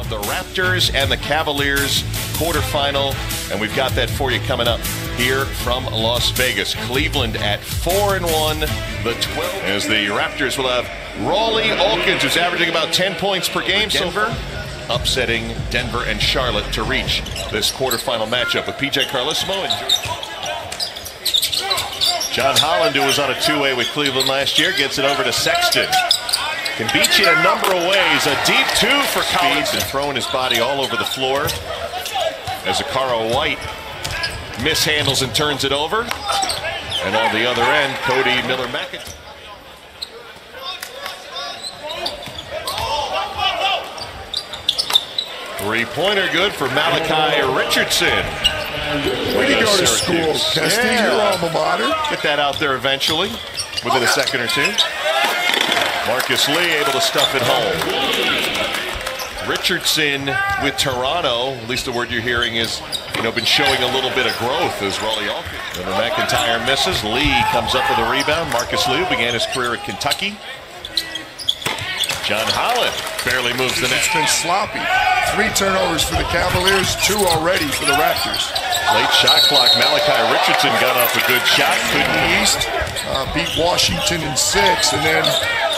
The Raptors and the Cavaliers quarterfinal, and we've got that for you coming up here from Las Vegas. Cleveland at 4-1, the 12. As the Raptors will have Rawley Alkins, who's averaging about 10 points per game. Denver upsetting Denver and Charlotte to reach this quarterfinal matchup with PJ Carlesimo and John Holland, who was on a two-way with Cleveland last year, gets it over to Sexton. Can beat you in a number of ways. A deep two for Collins and throwing his body all over the floor as Akara White mishandles and turns it over. And on the other end, Cody Miller-McIntyre. Three-pointer good for Malachi Richardson. Way to go to school, Kesty, your alma mater. Get that out there eventually, within a second or two. Marcus Lee able to stuff it home. Richardson with Toronto, at least the word you're hearing is, been showing a little bit of growth as Rawley Alkins. McIntyre misses. Lee comes up with a rebound. Marcus Lee began his career at Kentucky. John Holland barely moves the net. It's been sloppy. 3 turnovers for the Cavaliers, 2 already for the Raptors. Late shot clock. Malachi Richardson got off a good shot. Couldn't East beat Washington in 6 and then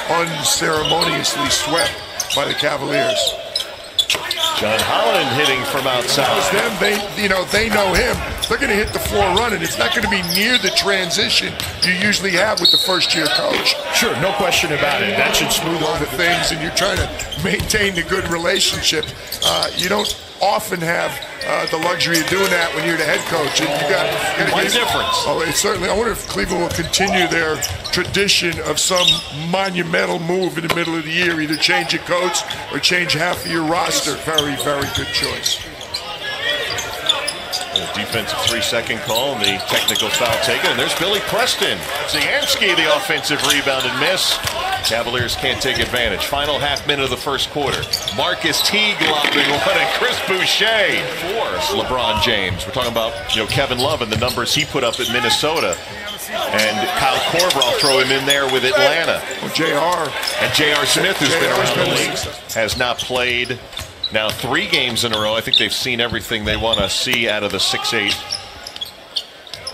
unceremoniously swept by the Cavaliers. John Holland hitting from outside. They know him. They're going to hit the floor running. It's not going to be near the transition you usually have with the first-year coach. Sure, no question about it. That should smooth over things, and you're trying to maintain the good relationship. You don't often have the luxury of doing that when you're the head coach. And you got one difference. Oh, it's certainly. I wonder if Cleveland will continue their tradition of some monumental move in the middle of the year, either change your coach or change half of your roster. Very, very good choice. A defensive 3-second call and the technical foul taken. And there's Billy Preston. Zianski, the offensive rebound and miss. Cavaliers can't take advantage. Final half minute of the first quarter. Marcus Teague lobbing one at Chris Boucher for LeBron James. We're talking about Kevin Love and the numbers he put up at Minnesota. And Kyle Korver, I'll throw him in there with Atlanta. Well, J.R. And J.R. Smith, who's been around the league, has not played now 3 games in a row. I think they've seen everything they want to see out of the 6'8"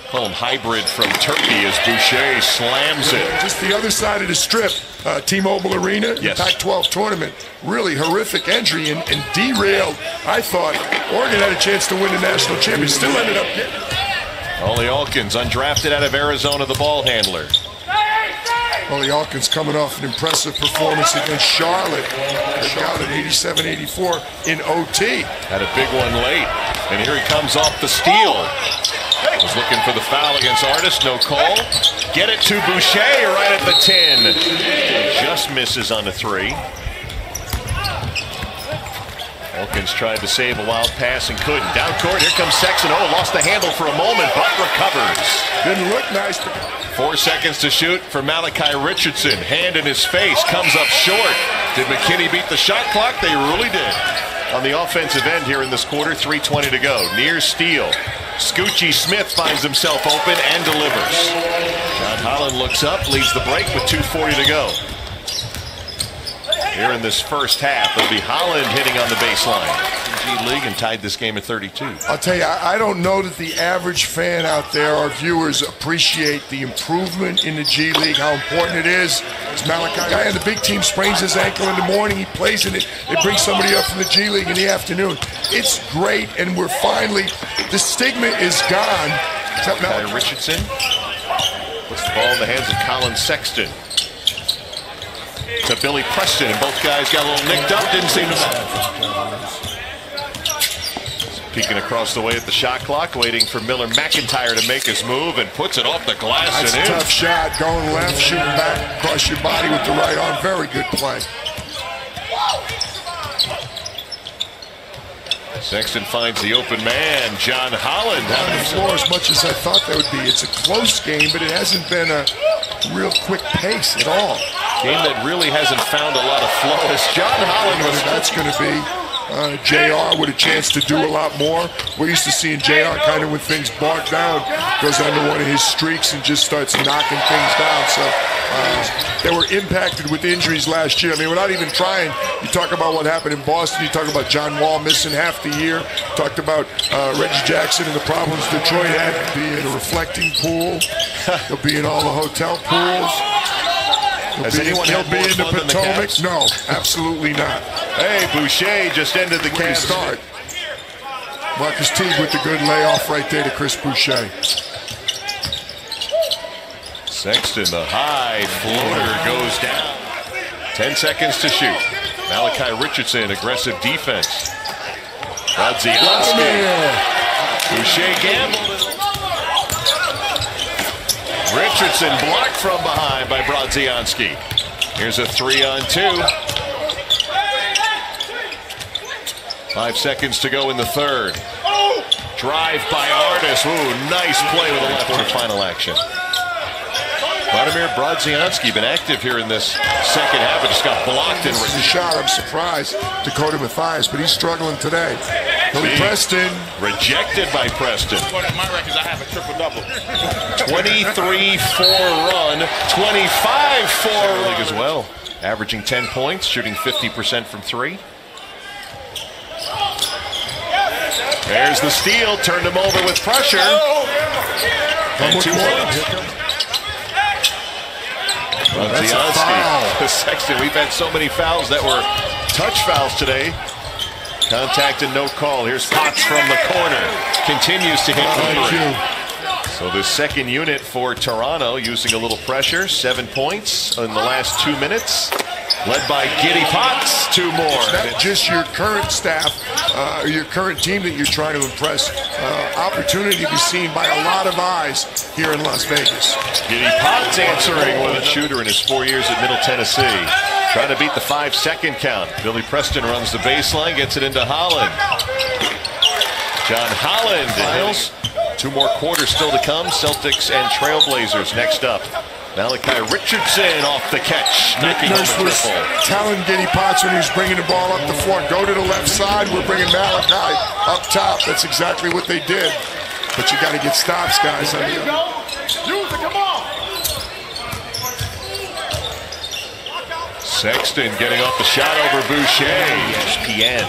home hybrid from Turkey as Boucher slams it. Just the other side of the strip, T-Mobile Arena, yes. The Pac-12 tournament. Really horrific entry and derailed. I thought Oregon had a chance to win the national championship. Still ended up getting it. Rawley Alkins, undrafted out of Arizona, the ball handler. Rawley Alkins coming off an impressive performance against Charlotte. Charlotte 87-84 in OT. Had a big one late, and here he comes off the steal. Was looking for the foul against Artis, no call. Get it to Boucher right at the 10. Just misses on the 3. Alkins tried to save a wild pass and couldn't. Down court, here comes Sexton. Oh, lost the handle for a moment, but recovers. Didn't look nice. 4 seconds to shoot for Malachi Richardson. Hand in his face, comes up short. Did McKinney beat the shot clock? They really did. On the offensive end here in this quarter, 3:20 to go. Near steal. Scoochie Smith finds himself open and delivers. John Holland looks up, leads the break with 2:40 to go. Here in this first half, it'll be Holland hitting on the baseline. G League and tied this game at 32. I'll tell you, I don't know that the average fan out there, our viewers, appreciate the improvement in the G League, how important it is. It's Malachi, guy on the big team, sprains his ankle in the morning, he plays in it, they bring somebody up from the G League in the afternoon. It's great, and we're finally, the stigma is gone. Malachi Richardson puts the ball in the hands of Colin Sexton. To Billy Preston, and both guys got a little nicked up, didn't seem to matter. Peeking across the way at the shot clock, waiting for Miller-McIntyre to make his move, and puts it off the glass. That's and a tough shot, going left, shooting back across your body with the right arm. Very good play. Sexton finds the open man, John Holland. On the floor as much as I thought that would be. It's a close game, but it hasn't been a real quick pace at all. Game that really hasn't found a lot of flow as John Holland was. That's going to be JR with a chance to do a lot more. We're used to seeing JR kind of when things bog down, goes under one of his streaks and just starts knocking things down. So they were impacted with injuries last year. I mean, without even trying, you talk about what happened in Boston. You talk about John Wall missing half the year. Talked about Reggie Jackson and the problems Detroit had. He'll be in a reflecting pool. He'll be in all the hotel pools. He'll be in the Potomac. No, absolutely not. Hey, Boucher just ended the Cavs start. Marcus Teague with the good layoff right there to Chris Boucher. Sexton, the high floater goes down. 10 seconds to shoot. Malachi Richardson, aggressive defense. Brodzianski. Boucher gambled. Richardson blocked from behind by Brodzianski. Here's a 3-on-2. 5 seconds to go in the third. Drive by Artis. Ooh, nice play with the left for final action. Vladimir Brodzianski been active here in this second half, but just got blocked. This is a shot. I'm surprised. Dakota Mathias, but he's struggling today. Preston. Rejected by Preston. My records, I have a triple-double. 23-4 run, 25-4 run as well. Averaging 10 points, shooting 50% from three. There's the steal, turned him over with pressure. And 2 points. Brodzianski, Sexton, we've had so many fouls that were touch fouls today. Contact and no call. Here's Potts from the corner. Continues to hit Cooper. So the second unit for Toronto using a little pressure. 7 points in the last 2 minutes. Led by Giddy Potts. 2 more. It's not just your current staff or your current team that you're trying to impress. Opportunity to be seen by a lot of eyes here in Las Vegas. Giddy Potts answering with a shooter in his 4 years at Middle Tennessee. Trying to beat the 5-second count. Billy Preston runs the baseline, gets it into Holland. John Holland. Miles. 2 more quarters still to come. Celtics and Trailblazers next up. Malachi Richardson off the catch. Nick Nurse was telling Giddy Potts when he was bringing the ball up the floor, go to the left side, we're bringing Malachi up top. That's exactly what they did. But you got to get stops, guys. There you go. Use it, come on. Sexton getting off the shot over Boucher. ESPN.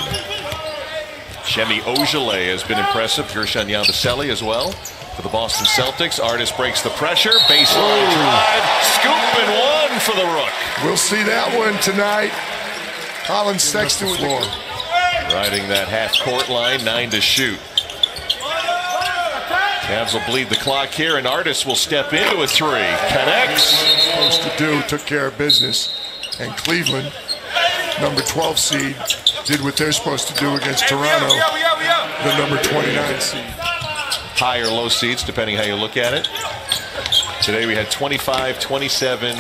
Shemi Ojeleye has been impressive. Gershon Yabusele as well for the Boston Celtics. Artis breaks the pressure. Baseline drive. Scoop and one for the Rook. We'll see that one tonight. Colin Sexton with the floor. Riding that half-court line. 9 to shoot. Cavs will bleed the clock here, and Artis will step into a 3. Connects. Supposed to do, took care of business. And Cleveland, number 12 seed, did what they're supposed to do against Toronto, the number 29 seed. High or low seeds, depending how you look at it. Today we had 25, 27,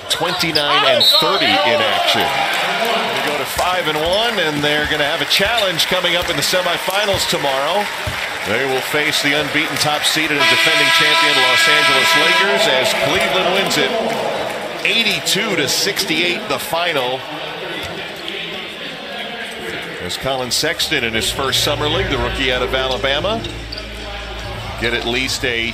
29, and 30 in action. We go to 5-1, and they're going to have a challenge coming up in the semifinals tomorrow. They will face the unbeaten top seeded and defending champion Los Angeles Lakers as Cleveland wins it 82-68, the final. There's Colin Sexton in his first summer league, the rookie out of Alabama. Get at least a